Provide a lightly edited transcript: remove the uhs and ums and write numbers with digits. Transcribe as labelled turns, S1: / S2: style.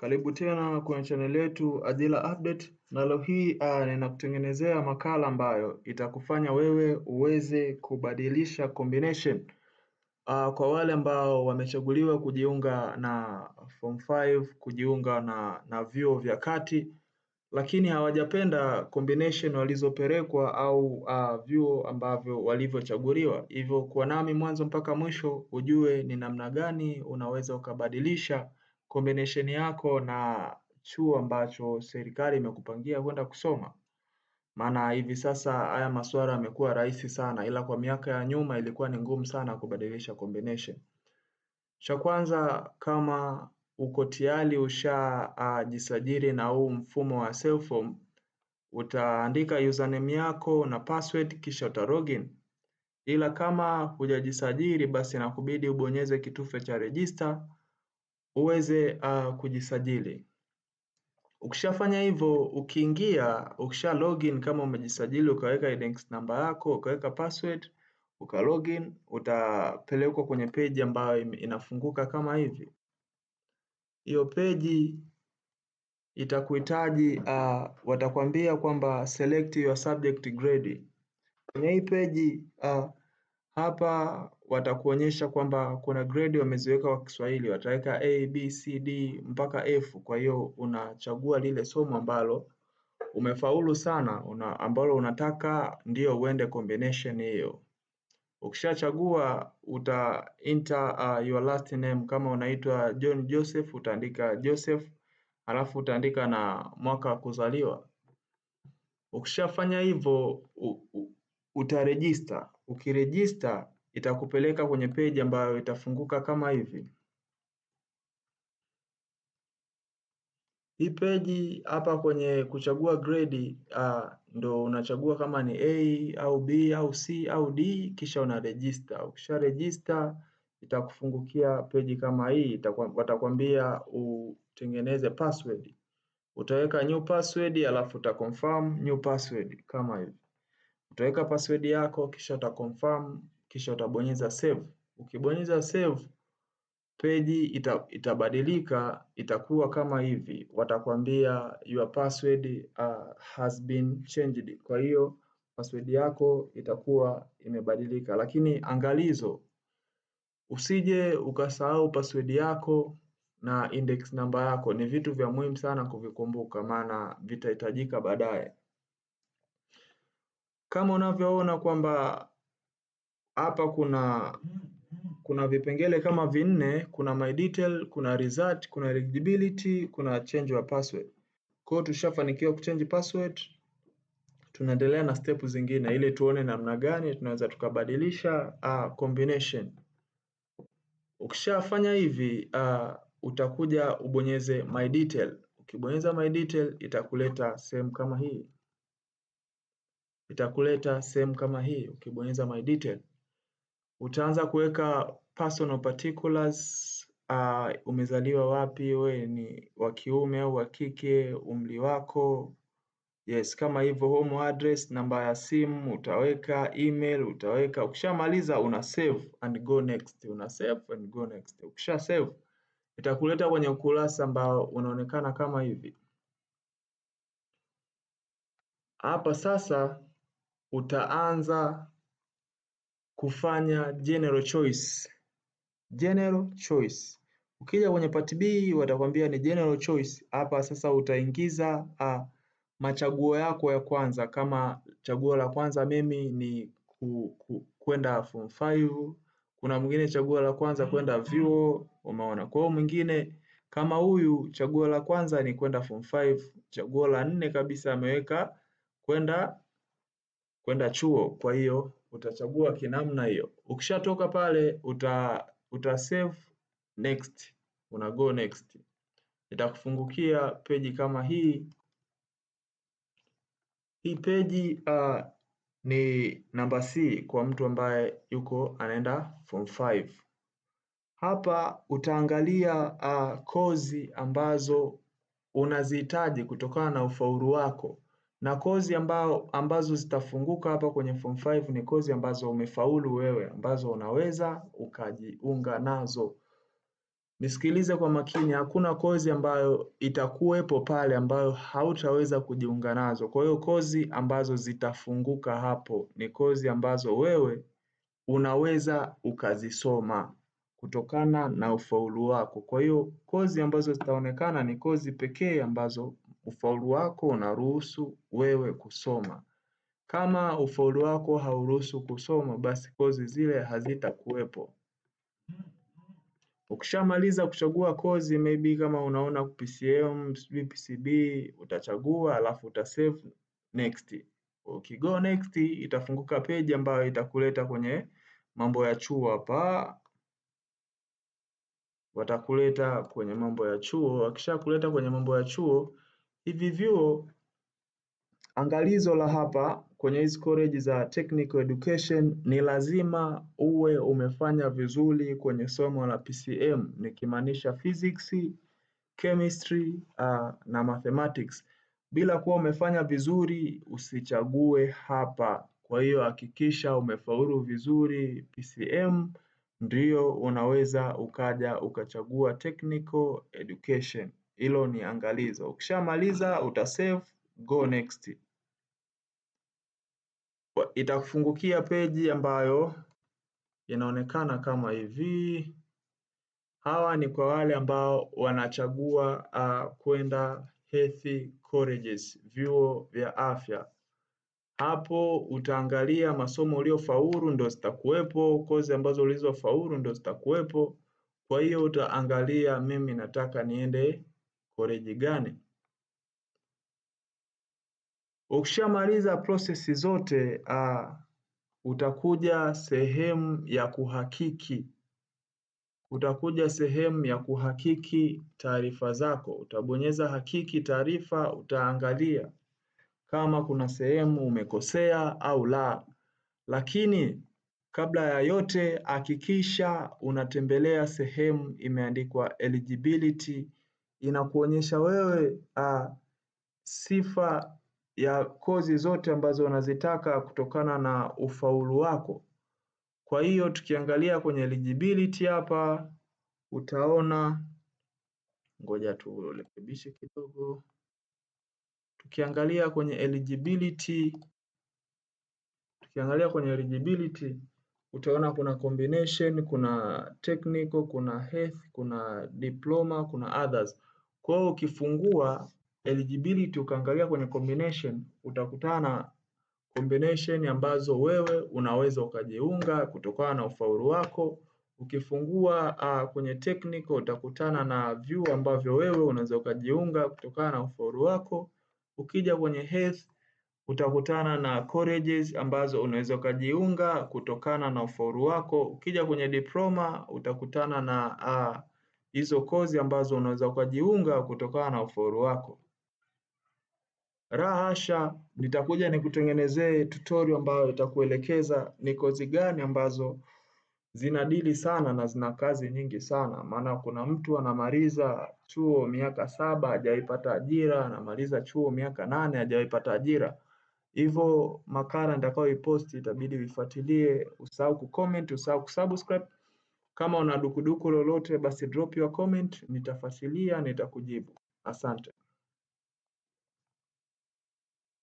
S1: Karibu tena kwenye channel yetu Ajira Update, na leo hii ninakutengenezea makala ambayo itakufanya wewe uweze kubadilisha combination kwa wale ambao wamechaguliwa kujiunga na form 5, kujiunga na vyuo vya kati, lakini hawajapenda combination walizopelekwa au vyuo ambavyo walivyochaguliwa. Hivyo kuwa nami mwanzo mpaka mwisho ujue ni namna gani unaweza ukabadilisha combination yako na chuo ambacho serikali imekupangia kwenda kusoma. Maana hivi sasa haya masuala yamekuwa rahisi sana, ila kwa miaka ya nyuma ilikuwa ni ngumu sana kubadilisha combination. Cha kwanza, kama uko tayari ushajisajili na huu mfumo wa Selform, utaandika username yako na password kisha uta login. Ila kama hujajisajili basi inakubidi ubonyeze kitufe cha register uweze kujisajili. Ukishafanya hivyo, ukisha login kama umejisajili, ukaweka index number yako, ukaweka password, uka login, utapelekwa kwenye page ambayo inafunguka kama hivi. Hiyo page itakuhitaji watakwambia kwamba select your subject grade. Kwenye hii page hapa watakuonyesha kwamba kuna grade wameziweka kwa Kiswahili, wataweka A, B, C, D mpaka F. Kwa hiyo unachagua lile somo ambalo umefaulu sana, ambalo unataka ndio uende combination hiyo. Ukishachagua uta enter your last name. Kama unaitwa John Joseph utaandika Joseph, alafu utaandika na mwaka wa kuzaliwa. Ukishafanya hivyo utaregister. Ukiregister itakupeleka kwenye page ambayo itafunguka kama hivi. Hii page hapa kwenye kuchagua grade ndo unachagua kama ni A au B au C au D, kisha una register. Ukisha register itakufungukia page kama hii, watakwambia utengeneze password. Utaweka new password alafu uta confirm new password kama hivi. Utaweka password yako kisha uta confirm kisha utabonyeza save. Ukibonyeza save, page itabadilika, itakuwa kama hivi. Watakwambia your password has been changed. Kwa hiyo password yako itakuwa imebadilika, lakini angalizo, usije ukasahau password yako na index number yako. Ni vitu vya muhimu sana kuvikumbuka, maana vitahitajika baadaye. Kama unavyoona kwamba hapa kuna vipengele kama vinne: kuna my detail, kuna result, kuna eligibility, kuna change your password. Kwa hiyo tushafanikiwa kuchange password, tunaendelea na step zingine ili tuone namna gani tunaweza tukabadilisha combination. Ukishafanya hivi utakuja ubonyeze my detail. Ukibonyeza my detail itakuleta sehemu kama hii. Ukibonyeza my detail utaanza kuweka personal particulars. Umezaliwa wapi, wewe ni wa kiume au wa kike, umri wako, yes, kama hivyo, home address, namba ya simu utaweka, email utaweka. Ukishamaliza una save and go next. Ukisha save itakuleta kwenye ukurasa ambao unaonekana kama hivi. Hapa sasa utaanza kufanya general choice. Ukija kwenye part B watakwambia ni general choice. Hapa sasa utaingiza machaguo yako ya kwanza. Kama chaguo la kwanza mimi ni kwenda form 5, kuna mwingine chaguo la kwanza kwenda vyuo, umeona. Kwa hiyo mwingine kama huyu chaguo la kwanza ni kwenda form 5, chaguo la 4 kabisa ameweka kwenda chuo. Kwa hiyo utachagua kinamna hiyo. Ukishatoka pale uta save next, una go next. Itakufungukia peji kama hii. Hii peji ni namba C kwa mtu ambaye yuko anaenda form 5. Hapa utaangalia kozi ambazo unazihitaji kutokana na ufaulu wako, na kozi ambazo zitafunguka hapa kwenye form 5 ni kozi ambazo umefaulu wewe, ambazo unaweza ukajiunga nazo. Nisikilize kwa makini, hakuna kozi ambayo itakuwepo pale ambayo hautaweza kujiunga nazo. Kwa hiyo kozi ambazo zitafunguka hapo ni kozi ambazo wewe unaweza ukazisoma kutokana na ufaulu wako. Kwa hiyo kozi ambazo zitaonekana ni kozi pekee ambazo ufaulu wako unaruhusu wewe kusoma. Kama ufaulu wako hauruhusu kusoma, basi kozi zile hazitakuwepo. Ukishamaliza kuchagua kozi, maybe kama unaona PCM, PCB, utachagua alafu utasave next. Ukigo next, itafunguka page ambayo itakuleta kwenye mambo ya chuo hapa. Watakuleta kwenye mambo ya chuo. Wakishakuleta kwenye mambo ya chuo, hivi vyuo, angalizo la hapa kwenye hizi college za technical education ni lazima uwe umefanya vizuri kwenye somo la PCM, nikimaanisha physics, chemistry na mathematics. Bila kuwa umefanya vizuri usichague hapa. Kwa hiyo hakikisha umefaulu vizuri PCM, ndio unaweza ukaja ukachagua technical education. Hilo ni angalizo. Ukishamaliza utasave, go next. Itakufungukia peji ambayo inaonekana kama hivi. Hawa ni kwa wale ambao wanachagua kwenda health colleges, vyuo vya afya. Hapo utaangalia masomo uliofaulu ndo zitakuwepo, kozi ambazo ulizofaulu ndo zitakuwepo. Kwa hiyo utaangalia mimi nataka niende college gani. Ukishamaliza process zote, utakuja sehemu ya kuhakiki. Utakuja sehemu ya kuhakiki taarifa zako. Utabonyeza hakiki taarifa, utaangalia kama kuna sehemu umekosea au la. Lakini kabla ya yote hakikisha unatembelea sehemu imeandikwa eligibility. Inakuonyesha wewe sifa ya kozi zote ambazo unazitaka kutokana na ufaulu wako. Kwa hiyo tukiangalia kwenye eligibility hapa, utaona, ngoja turekebishe kidogo. Tukiangalia kwenye eligibility, utaona kuna combination, kuna technical, kuna health, kuna diploma, kuna others. Kwa hiyo ukifungua eligibility ukaangalia kwenye combination, utakutana combination ambazo wewe unaweza ukajiunga kutokana na ufaulu wako. Ukifungua kwenye technical utakutana na vyuo ambavyo wewe unaweza ukajiunga kutokana na ufaulu wako. Ukija kwenye health utakutana na colleges ambazo unaweza ukajiunga kutokana na ufaulu wako. Ukija kwenye diploma utakutana na hizo kozi ambazo unaweza ukajiunga kutokana na ufaulu wako. Hasha, nitakuja nikutengenezee tutorial ambayo itakuelekeza ni kozi gani ambazo zinadili sana na zina kazi nyingi sana. Maana kuna mtu anamaliza chuo miaka 7 hajaipata ajira, anamaliza chuo miaka 8 hajaipata ajira. Hivyo makala nitakayoiposti itabidi uifuatilie, usahau kucomment, usahau kusubscribe. Kama una dukuduku lolote basi drop your comment, nitafuatilia, nitakujibu. Asante.